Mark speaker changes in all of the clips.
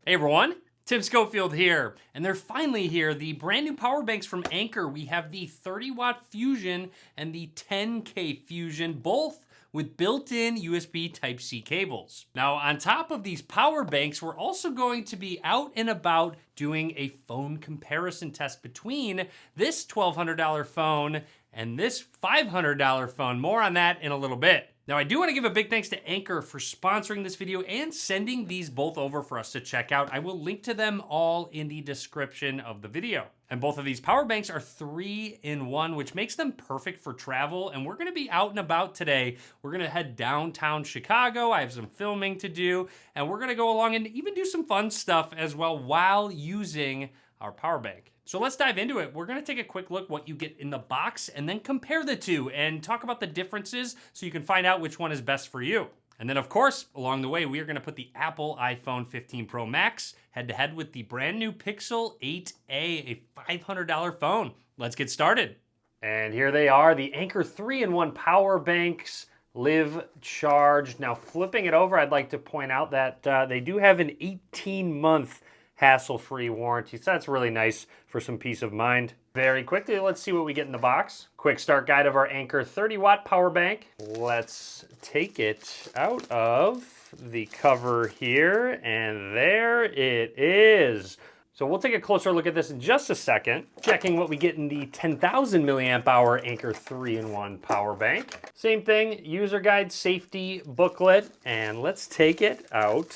Speaker 1: Hey everyone, Tim Schofield here, and they're finally here, the brand new power banks from Anker. We have the 30-watt Fusion and the 10K Fusion, both with built-in USB Type-C cables. Now, on top of these power banks, we're also going to be out and about doing a phone comparison test between this $1,200 phone and this $500 phone. More on that in a little bit. Now, I do want to give a big thanks to Anker for sponsoring this video and sending these both over for us to check out. I will link to them all in the description of the video. And both of these power banks are 3-in-1, which makes them perfect for travel. And we're going to be out and about today. We're going to head downtown Chicago. I have some filming to do, and we're going to go along and even do some fun stuff as well while using our power bank. So let's dive into it. We're gonna take a quick look what you get in the box and then compare the two and talk about the differences so you can find out which one is best for you. And then of course, along the way, we are gonna put the Apple iPhone 15 Pro Max head to head with the brand new Pixel 8a, a $500 phone. Let's get started. And here they are, the Anker 3-in-1 power banks. Live charged. Now flipping it over, I'd like to point out that they do have an 18-month hassle-free warranty, so that's really nice for some peace of mind. Very quickly, let's see what we get in the box. Quick start guide of our Anker 30-watt power bank. Let's take it out of the cover here, and there it is. So we'll take a closer look at this in just a second. Checking what we get in the 10,000 milliamp hour Anker 3-in-1 power bank. Same thing, user guide, safety booklet, and let's take it out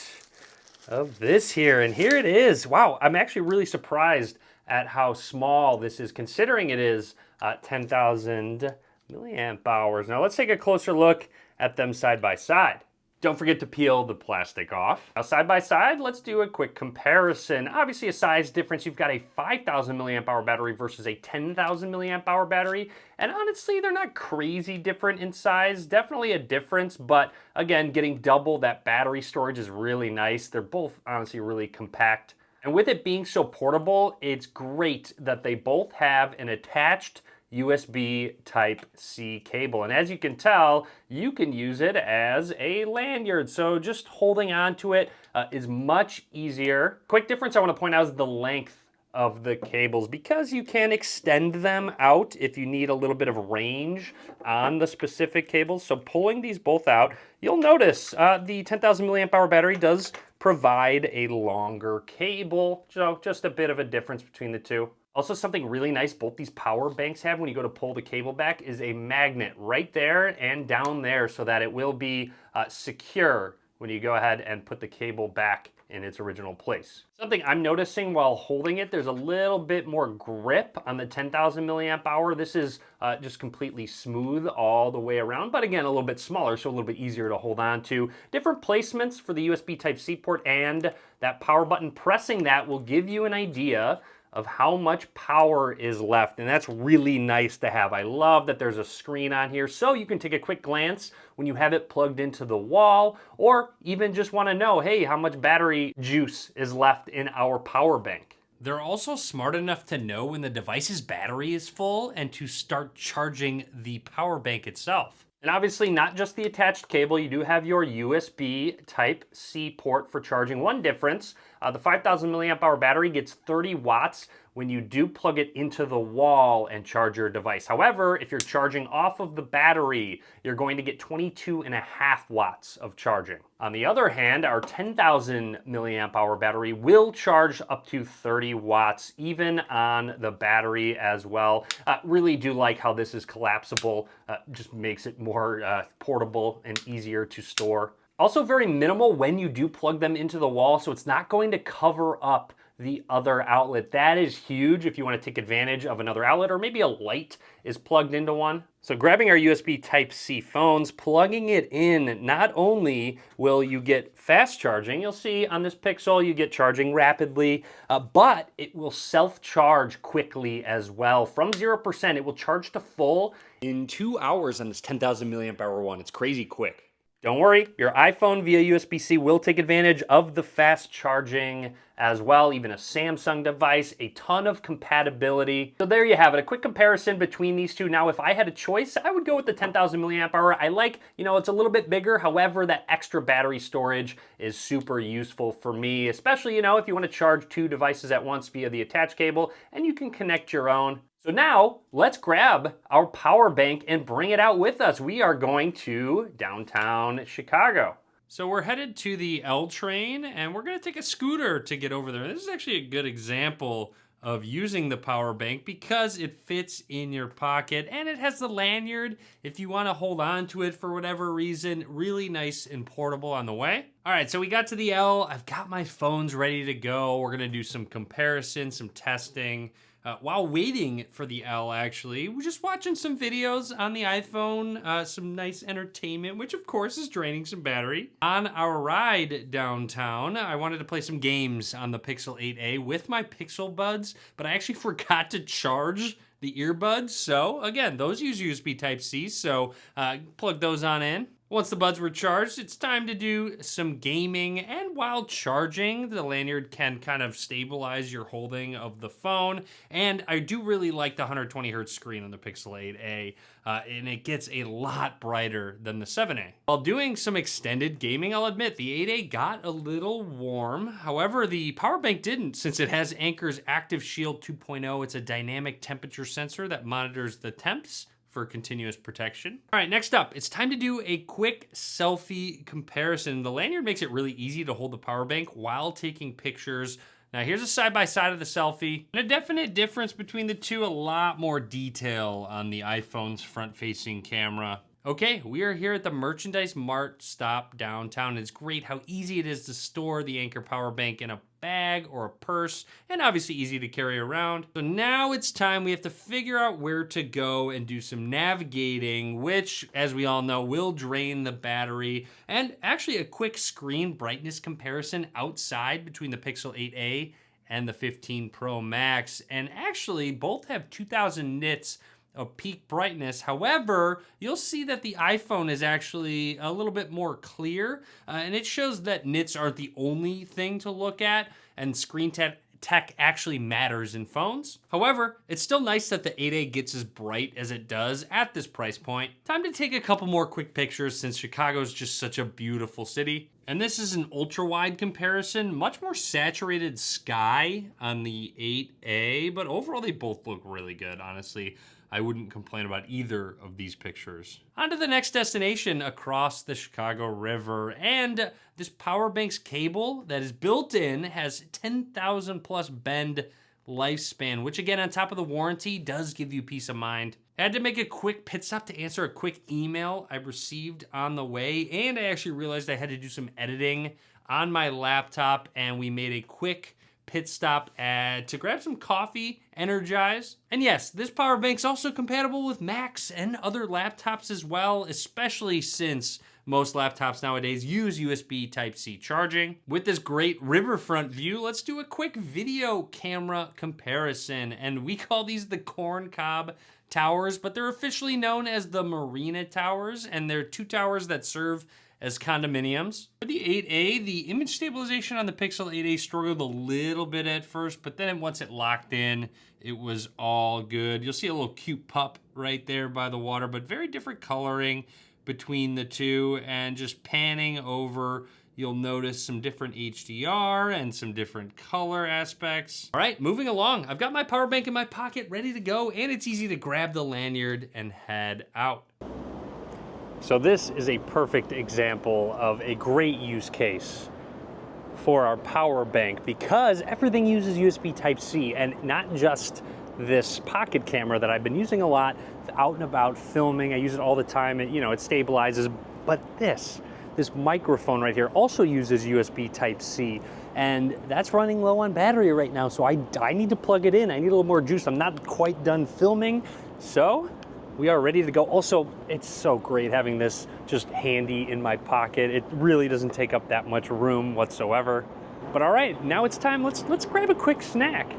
Speaker 1: of this here, and here it is. Wow, I'm actually really surprised at how small this is, considering it is 10,000 milliamp hours. Now let's take a closer look at them side by side. Don't forget to peel the plastic off. Now side by side, let's do a quick comparison. Obviously a size difference. You've got a 5,000 milliamp hour battery versus a 10,000 milliamp hour battery. And honestly, they're not crazy different in size. Definitely a difference, but again, getting double that battery storage is really nice. They're both honestly really compact. And with it being so portable, it's great that they both have an attached USB Type-C cable. And as you can tell, you can use it as a lanyard. So just holding on to it is much easier. Quick difference I want to point out is the length of the cables, because you can extend them out if you need a little bit of range on the specific cables. So pulling these both out, you'll notice the 10,000 milliamp hour battery does provide a longer cable. So just a bit of a difference between the two. Also, something really nice both these power banks have when you go to pull the cable back is a magnet right there and down there, so that it will be secure when you go ahead and put the cable back in its original place. Something I'm noticing while holding it, there's a little bit more grip on the 10,000 milliamp hour. This is just completely smooth all the way around, but again, a little bit smaller, so a little bit easier to hold on to. Different placements for the USB Type-C port and that power button. Pressing that will give you an idea of how much power is left, and that's really nice to have. I love that there's a screen on here so you can take a quick glance when you have it plugged into the wall, or even just want to know, hey, how much battery juice is left in our power bank. They're also smart enough to know when the device's battery is full and to start charging the power bank itself. And obviously not just the attached cable, you do have your USB Type-C port for charging. One difference, the 5,000 milliamp hour battery gets 30 watts when you do plug it into the wall and charge your device. However, if you're charging off of the battery, you're going to get 22.5 watts of charging. On the other hand, our 10,000 milliamp hour battery will charge up to 30 watts, even on the battery as well. Really do like how this is collapsible, just makes it more portable and easier to store. Also very minimal when you do plug them into the wall, so it's not going to cover up the other outlet. That is huge if you want to take advantage of another outlet, or maybe a light is plugged into one. So grabbing our USB Type-C phones, plugging it in, not only will you get fast charging, you'll see on this Pixel you get charging rapidly, but it will self-charge quickly as well. From 0%, it will charge to full in 2 hours on this 10,000 milliamp hour one. It's crazy quick. Don't worry, your iPhone via USB-C will take advantage of the fast charging as well, even a Samsung device, a ton of compatibility. So there you have it, a quick comparison between these two. Now, if I had a choice, I would go with the 10,000 milliamp hour. I like, it's a little bit bigger. However, that extra battery storage is super useful for me, especially, if you want to charge two devices at once via the attached cable, and you can connect your own. So now, let's grab our power bank and bring it out with us. We are going to downtown Chicago. So we're headed to the L train, and we're gonna take a scooter to get over there. This is actually a good example of using the power bank because it fits in your pocket and it has the lanyard if you wanna hold on to it for whatever reason. Really nice and portable on the way. All right, so we got to the L. I've got my phones ready to go. We're gonna do some comparison, some testing. While waiting for the L, actually, we're just watching some videos on the iPhone, some nice entertainment, which of course is draining some battery. On our ride downtown, I wanted to play some games on the Pixel 8a with my Pixel Buds, but I actually forgot to charge the earbuds. So again, those use USB Type-C, so plug those on in. Once the buds were charged, it's time to do some gaming, and while charging, the lanyard can kind of stabilize your holding of the phone, and I do really like the 120 Hz screen on the Pixel 8a, and it gets a lot brighter than the 7a. While doing some extended gaming, I'll admit, the 8a got a little warm. However, the power bank didn't, since it has Anker's Active Shield 2.0. It's a dynamic temperature sensor that monitors the temps for continuous protection. All right, next up, it's time to do a quick selfie comparison. The lanyard makes it really easy to hold the power bank while taking pictures. Now here's a side-by-side of the selfie. And a definite difference between the two, a lot more detail on the iPhone's front-facing camera. Okay, we are here at the Merchandise Mart stop downtown. It's great how easy it is to store the Anker power bank in a bag or a purse, and obviously easy to carry around. So now it's time we have to figure out where to go and do some navigating, which, as we all know, will drain the battery. And actually a quick screen brightness comparison outside between the Pixel 8a and the 15 Pro Max. And actually both have 2000 nits of peak brightness. However, you'll see that the iPhone is actually a little bit more clear, and it shows that nits aren't the only thing to look at, and screen tech actually matters in phones. However, it's still nice that the 8a gets as bright as it does at this price point. Time to take a couple more quick pictures since Chicago is just such a beautiful city. And this is an ultra-wide comparison, much more saturated sky on the 8a, but overall they both look really good, honestly. I wouldn't complain about either of these pictures. On to the next destination, across the Chicago River. And this power bank's cable that is built in has 10,000 plus bend lifespan, which again, on top of the warranty, does give you peace of mind. I had to make a quick pit stop to answer a quick email I received on the way, and I actually realized I had to do some editing on my laptop, and we made a quick pit stop to grab some coffee, energize. And yes, this power bank's also compatible with Macs and other laptops as well, especially since most laptops nowadays use USB Type-C charging. With this great riverfront view, let's do a quick video camera comparison. And we call these the Corn Cob Towers, but they're officially known as the Marina Towers, and they're two towers that serve as condominiums. For the 8a, the image stabilization on the Pixel 8a struggled a little bit at first, but then once it locked in, it was all good. You'll see a little cute pup right there by the water, but very different coloring between the two, and just panning over, you'll notice some different HDR and some different color aspects. All right, moving along. I've got my power bank in my pocket ready to go, and it's easy to grab the lanyard and head out. So this is a perfect example of a great use case for our power bank because everything uses USB Type-C, and not just this pocket camera that I've been using a lot out and about filming. I use it all the time. It stabilizes, but this microphone right here also uses USB Type-C, and that's running low on battery right now, so I need to plug it in. I need a little more juice. I'm not quite done filming, so we are ready to go. Also, it's so great having this just handy in my pocket. It really doesn't take up that much room whatsoever. But all right, now it's time. Let's grab a quick snack.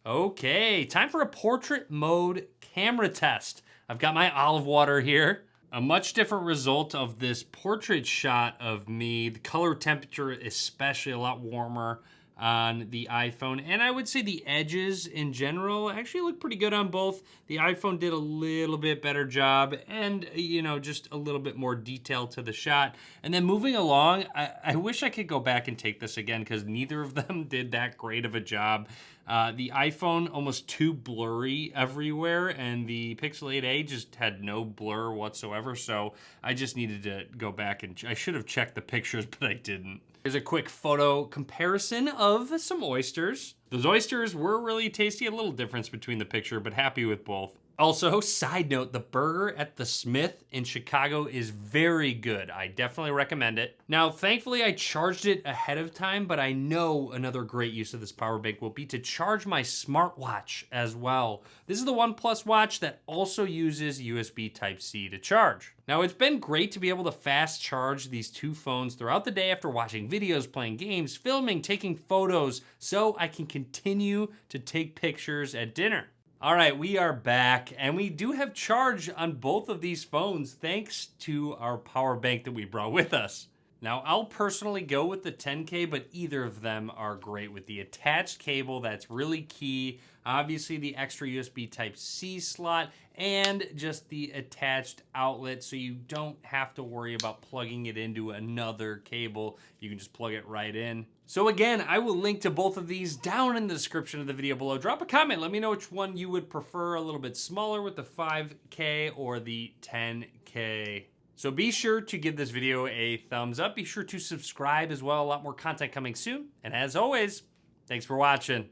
Speaker 1: Okay, time for a portrait mode camera test. I've got my olive water here. A much different result of this portrait shot of me. The color temperature especially a lot warmer on the iPhone, and I would say the edges in general actually look pretty good on both. The iPhone did a little bit better job, and just a little bit more detail to the shot. And then moving along, I wish I could go back and take this again because neither of them did that great of a job. The iPhone almost too blurry everywhere, and the Pixel 8a just had no blur whatsoever, so I just needed to go back and I should have checked the pictures, but I didn't. Here's a quick photo comparison of some oysters. Those oysters were really tasty, a little difference between the picture, but happy with both. Also, side note, the burger at the Smith in Chicago is very good. I definitely recommend it. Now, thankfully, I charged it ahead of time, but I know another great use of this power bank will be to charge my smartwatch as well. This is the OnePlus watch that also uses USB Type-C to charge. Now, it's been great to be able to fast charge these two phones throughout the day after watching videos, playing games, filming, taking photos, so I can continue to take pictures at dinner. All right, we are back, and we do have charge on both of these phones thanks to our power bank that we brought with us. Now, I'll personally go with the 10K, but either of them are great with the attached cable. That's really key. Obviously, the extra USB Type-C slot and just the attached outlet, so you don't have to worry about plugging it into another cable. You can just plug it right in. So again, I will link to both of these down in the description of the video below. Drop a comment. Let me know which one you would prefer, a little bit smaller with the 5K or the 10K. So be sure to give this video a thumbs up. Be sure to subscribe as well. A lot more content coming soon. And as always, thanks for watching.